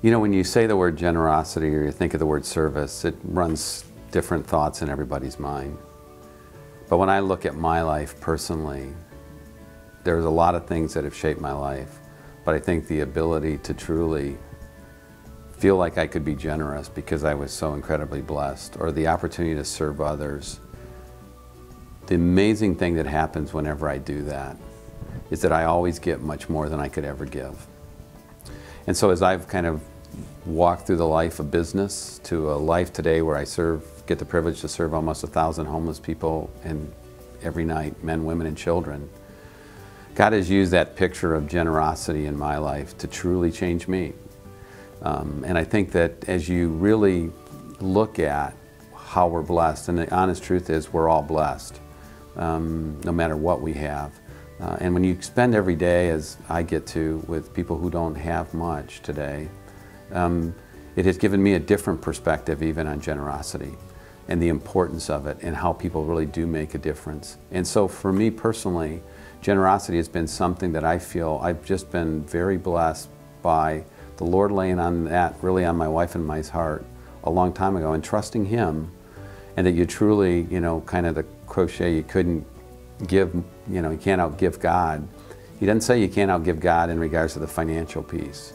You know, when you say the word generosity or you think of the word service, it runs different thoughts in everybody's mind. But when I look at my life personally, there's a lot of things that have shaped my life. But I think the ability to truly feel like I could be generous because I was so incredibly blessed, or the opportunity to serve others. The amazing thing that happens whenever I do that is that I always get much more than I could ever give. And so as I've kind of walked through the life of business to a life today where I get the privilege to serve almost 1,000 homeless people and every night, men, women, and children, God has used that picture of generosity in my life to truly change me. And I think that as you really look at how we're blessed, and the honest truth is we're all blessed, no matter what we have. And when you spend every day, as I get to, with people who don't have much today, it has given me a different perspective even on generosity and the importance of it and how people really do make a difference. And so for me personally, generosity has been something that I feel I've just been very blessed by the Lord laying on that really on my wife and my heart a long time ago, and trusting Him, and that you truly, you know, kind of the crochet, you couldn't give, you know, you can't outgive God. He doesn't say you can't outgive God in regards to the financial piece.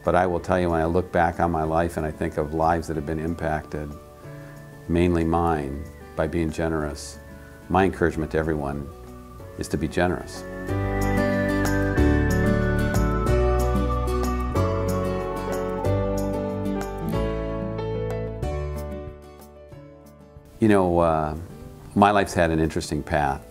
But I will tell you, when I look back on my life and I think of lives that have been impacted, mainly mine, by being generous, my encouragement to everyone is to be generous. You know, my life's had an interesting path.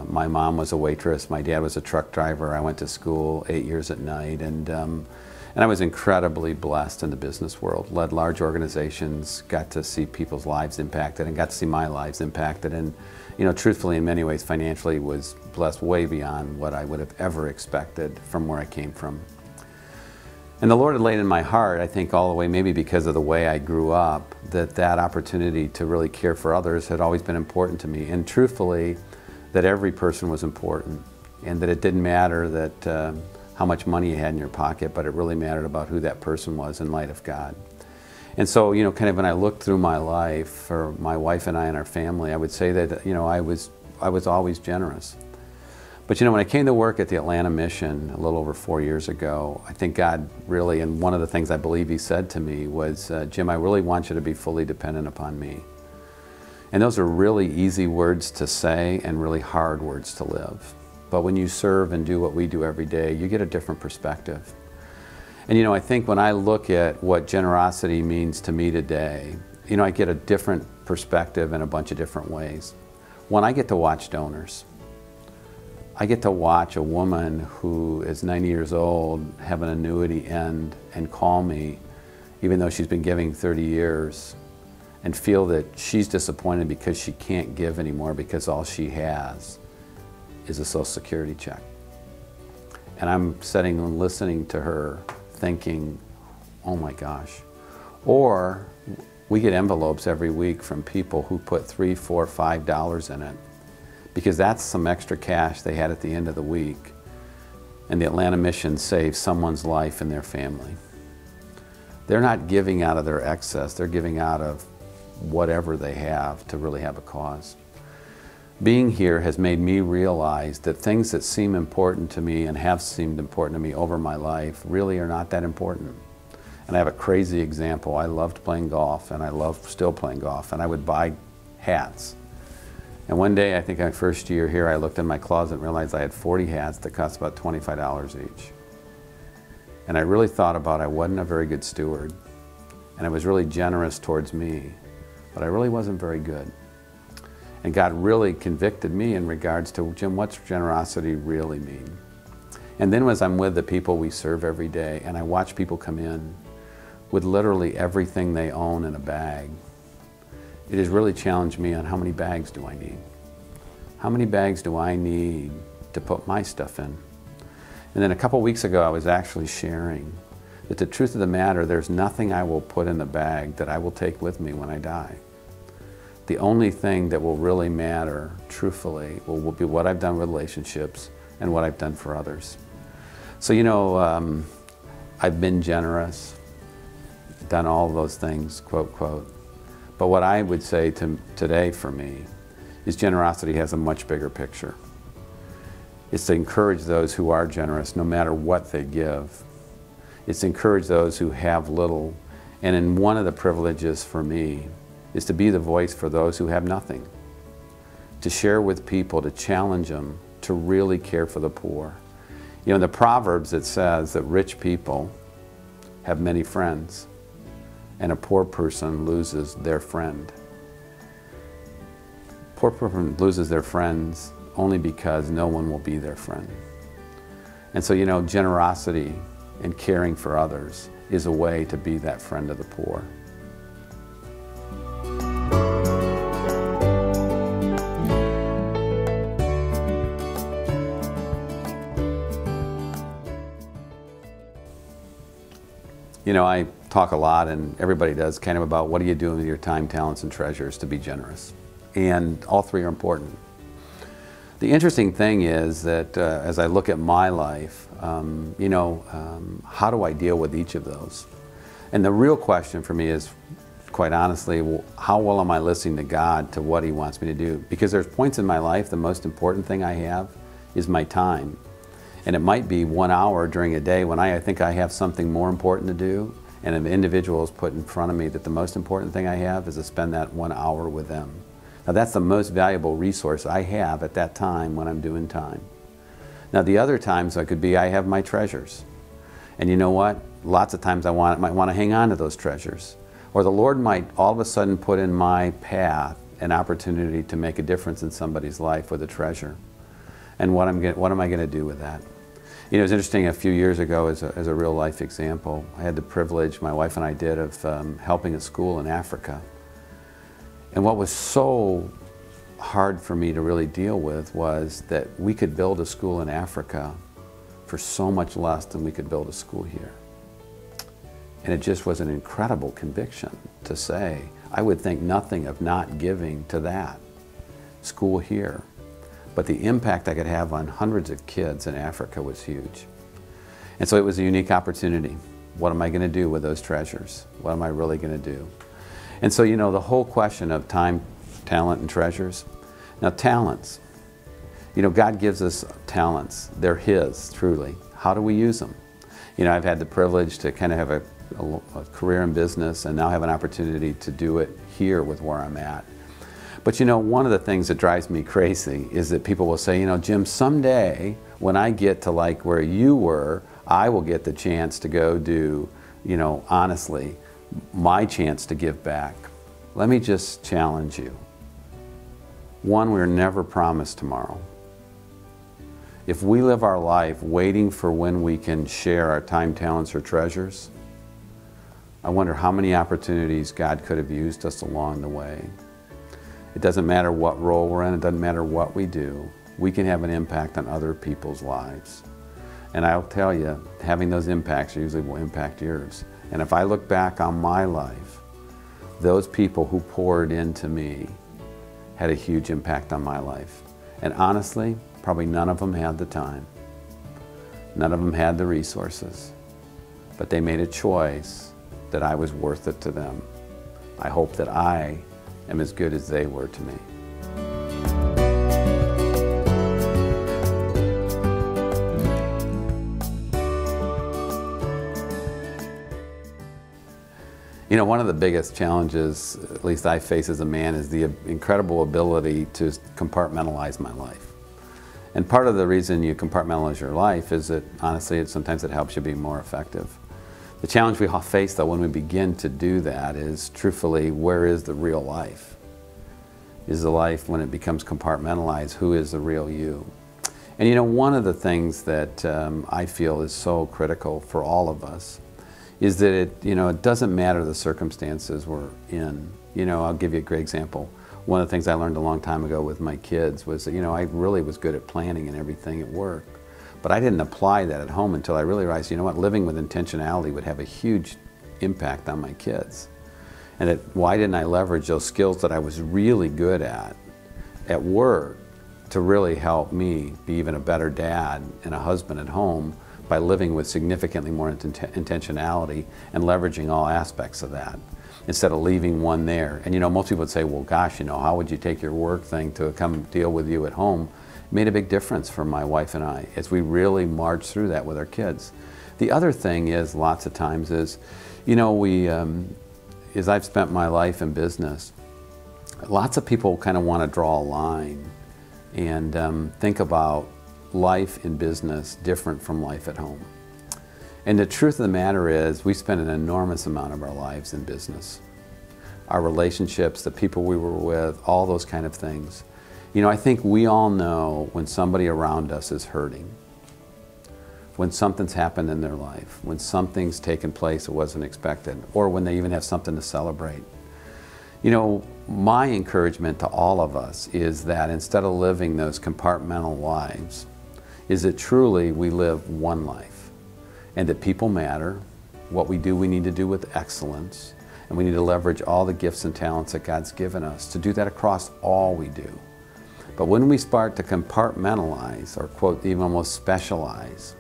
My mom was a waitress, my dad was a truck driver, I went to school 8 years at night, and I was incredibly blessed in the business world. Led large organizations, got to see people's lives impacted, and got to see my lives impacted, and you know, truthfully, in many ways, financially was blessed way beyond what I would have ever expected from where I came from. And the Lord had laid in my heart, I think all the way, maybe because of the way I grew up, that opportunity to really care for others had always been important to me. And truthfully, that every person was important, and that it didn't matter that how much money you had in your pocket, but it really mattered about who that person was in light of God. And so, you know, kind of when I looked through my life, for my wife and I and our family, I would say that, you know, I was always generous. But you know, when I came to work at the Atlanta Mission a little over 4 years ago, I think God really, and one of the things I believe He said to me was, Jim, I really want you to be fully dependent upon me. And those are really easy words to say and really hard words to live. But when you serve and do what we do every day, you get a different perspective. And you know, I think when I look at what generosity means to me today, you know, I get a different perspective in a bunch of different ways. One, I get to watch donors. I get to watch a woman who is 90 years old have an annuity end and call me, even though she's been giving 30 years, and feel that she's disappointed because she can't give anymore because all she has is a Social Security check. And I'm sitting and listening to her thinking, oh my gosh. Or we get envelopes every week from people who put $3, $4, $5 in it because that's some extra cash they had at the end of the week, and the Atlanta Mission saved someone's life and their family. They're not giving out of their excess, they're giving out of whatever they have to really have a cause. Being here has made me realize that things that seem important to me and have seemed important to me over my life really are not that important. And I have a crazy example. I loved playing golf, and I love still playing golf, and I would buy hats. And one day, I think my first year here, I looked in my closet and realized I had 40 hats that cost about $25 each. And I really thought about I wasn't a very good steward, and I was really generous towards me, but I really wasn't very good. And God really convicted me in regards to, Jim, what's generosity really mean? And then as I'm with the people we serve every day, and I watch people come in with literally everything they own in a bag, it has really challenged me on how many bags do I need? How many bags do I need to put my stuff in? And then a couple weeks ago, I was actually sharing that the truth of the matter, there's nothing I will put in the bag that I will take with me when I die. The only thing that will really matter, truthfully, will be what I've done with relationships and what I've done for others. So, you know, I've been generous. done all those things, quote, quote. But what I would say today for me is generosity has a much bigger picture. It's to encourage those who are generous no matter what they give. It's to encourage those who have little. And in one of the privileges for me is to be the voice for those who have nothing. To share with people, to challenge them, to really care for the poor. You know, in the Proverbs it says that rich people have many friends, and a poor person loses their friend. Poor person loses their friends only because no one will be their friend. And so, you know, generosity and caring for others is a way to be that friend of the poor. You know, I talk a lot, and everybody does, kind of about what are you doing with your time, talents, and treasures to be generous. And all three are important. The interesting thing is that as I look at my life, how do I deal with each of those? And the real question for me is, quite honestly, how well am I listening to God, to what He wants me to do? Because there's points in my life, the most important thing I have is my time. And it might be 1 hour during a day when I think I have something more important to do, and an individual is put in front of me that the most important thing I have is to spend that 1 hour with them. Now that's the most valuable resource I have at that time when I'm doing time. Now the other times I have my treasures. And you know what? Lots of times I might want to hang on to those treasures. Or the Lord might all of a sudden put in my path an opportunity to make a difference in somebody's life with a treasure. And what am I going to do with that? You know, it was interesting, a few years ago, as a real life example, I had the privilege, my wife and I did, of helping a school in Africa. And what was so hard for me to really deal with was that we could build a school in Africa for so much less than we could build a school here. And it just was an incredible conviction to say, I would think nothing of not giving to that school here. But the impact I could have on hundreds of kids in Africa was huge. And so it was a unique opportunity. What am I going to do with those treasures? What am I really going to do? And so, you know, the whole question of time, talent, and treasures. Now, talents. You know, God gives us talents. They're His, truly. How do we use them? You know, I've had the privilege to kind of have a career in business and now have an opportunity to do it here with where I'm at. But you know, one of the things that drives me crazy is that people will say, you know, Jim, someday when I get to like where you were, I will get the chance to go do, you know, honestly, my chance to give back. Let me just challenge you. One, we're never promised tomorrow. If we live our life waiting for when we can share our time, talents, or treasures, I wonder how many opportunities God could have used us along the way. It doesn't matter what role we're in, it doesn't matter what we do, we can have an impact on other people's lives. And I'll tell you, having those impacts usually will impact yours. And if I look back on my life, those people who poured into me had a huge impact on my life. And honestly, probably none of them had the time. None of them had the resources. But they made a choice that I was worth it to them. I hope that I am as good as they were to me. You know, one of the biggest challenges, at least I face as a man, is the incredible ability to compartmentalize my life. And part of the reason you compartmentalize your life is that, honestly, sometimes it helps you be more effective. The challenge we all face, though, when we begin to do that is, truthfully, where is the real life? Is the life, when it becomes compartmentalized, who is the real you? And you know, one of the things that I feel is so critical for all of us is that it doesn't matter the circumstances we're in. You know, I'll give you a great example. One of the things I learned a long time ago with my kids was that, you know, I really was good at planning and everything at work. But I didn't apply that at home until I really realized, you know what, living with intentionality would have a huge impact on my kids. And why didn't I leverage those skills that I was really good at work to really help me be even a better dad and a husband at home, by living with significantly more intentionality and leveraging all aspects of that, instead of leaving one there. And you know, most people would say, well, gosh, you know, how would you take your work thing to come deal with you at home? It made a big difference for my wife and I as we really marched through that with our kids. The other thing is, lots of times is, you know, as I've spent my life in business, lots of people kind of want to draw a line and think about life in business different from life at home. And the truth of the matter is, we spend an enormous amount of our lives in business. Our relationships, the people we were with, all those kind of things. You know, I think we all know when somebody around us is hurting, when something's happened in their life, when something's taken place that wasn't expected, or when they even have something to celebrate. You know, my encouragement to all of us is that instead of living those compartmental lives, is that truly we live one life, and that people matter. What we do, we need to do with excellence, and we need to leverage all the gifts and talents that God's given us to do that across all we do. But when we start to compartmentalize, or quote, even almost specialize,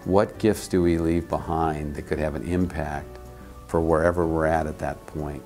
what gifts do we leave behind that could have an impact for wherever we're at that point?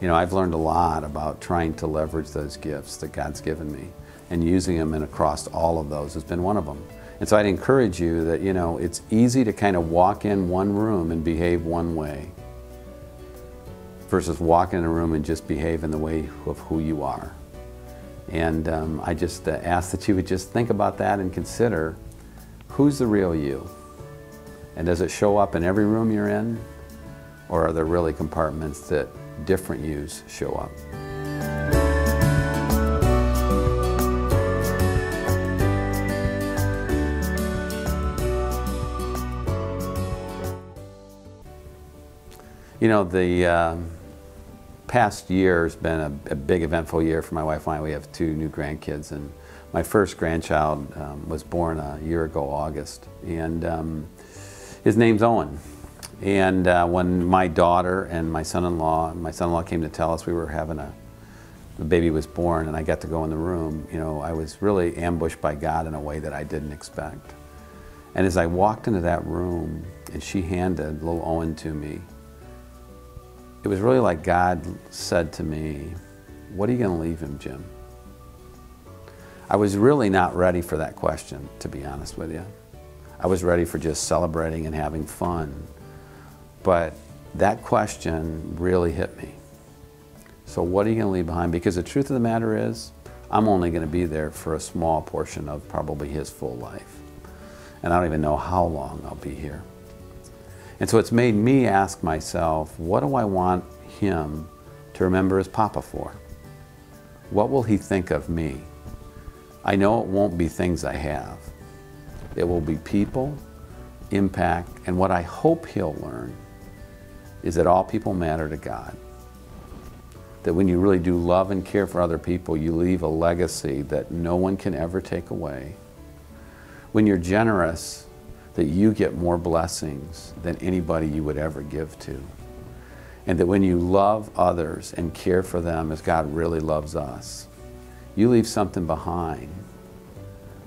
You know, I've learned a lot about trying to leverage those gifts that God's given me, and using them, and across all of those has been one of them. And so I'd encourage you that, you know, it's easy to kind of walk in one room and behave one way versus walk in a room and just behave in the way of who you are. And I just ask that you would just think about that and consider, who's the real you? And does it show up in every room you're in? Or are there really compartments that different yous show up? You know, the past year has been a big eventful year for my wife and I. We have 2 new grandkids, and my first grandchild was born a year ago, August, and his name's Owen. And when my daughter and my son-in-law came to tell us we were having the baby was born, and I got to go in the room, you know, I was really ambushed by God in a way that I didn't expect. And as I walked into that room and she handed little Owen to me, it was really like God said to me, what are you going to leave him, Jim? I was really not ready for that question, to be honest with you. I was ready for just celebrating and having fun. But that question really hit me. So what are you going to leave behind? Because the truth of the matter is, I'm only going to be there for a small portion of probably his full life. And I don't even know how long I'll be here. And so it's made me ask myself, what do I want him to remember his papa for? What will he think of me? I know it won't be things I have. It will be people, impact, and what I hope he'll learn is that all people matter to God. That when you really do love and care for other people, you leave a legacy that no one can ever take away. When you're generous, that you get more blessings than anybody you would ever give to. And that when you love others and care for them as God really loves us, you leave something behind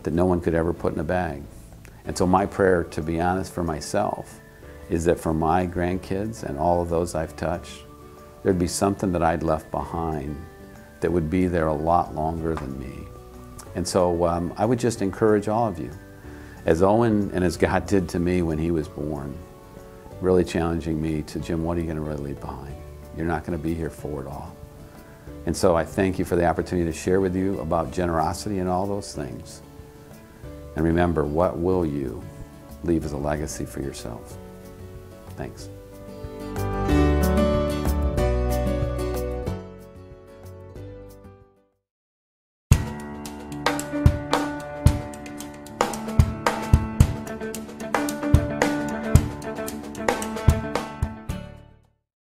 that no one could ever put in a bag. And so my prayer, to be honest, for myself, is that for my grandkids and all of those I've touched, there'd be something that I'd left behind that would be there a lot longer than me. And so I would just encourage all of you, as Owen and as God did to me when he was born, really challenging me to, Jim, what are you going to really leave behind? You're not going to be here for it all. And so I thank you for the opportunity to share with you about generosity and all those things. And remember, what will you leave as a legacy for yourself? Thanks.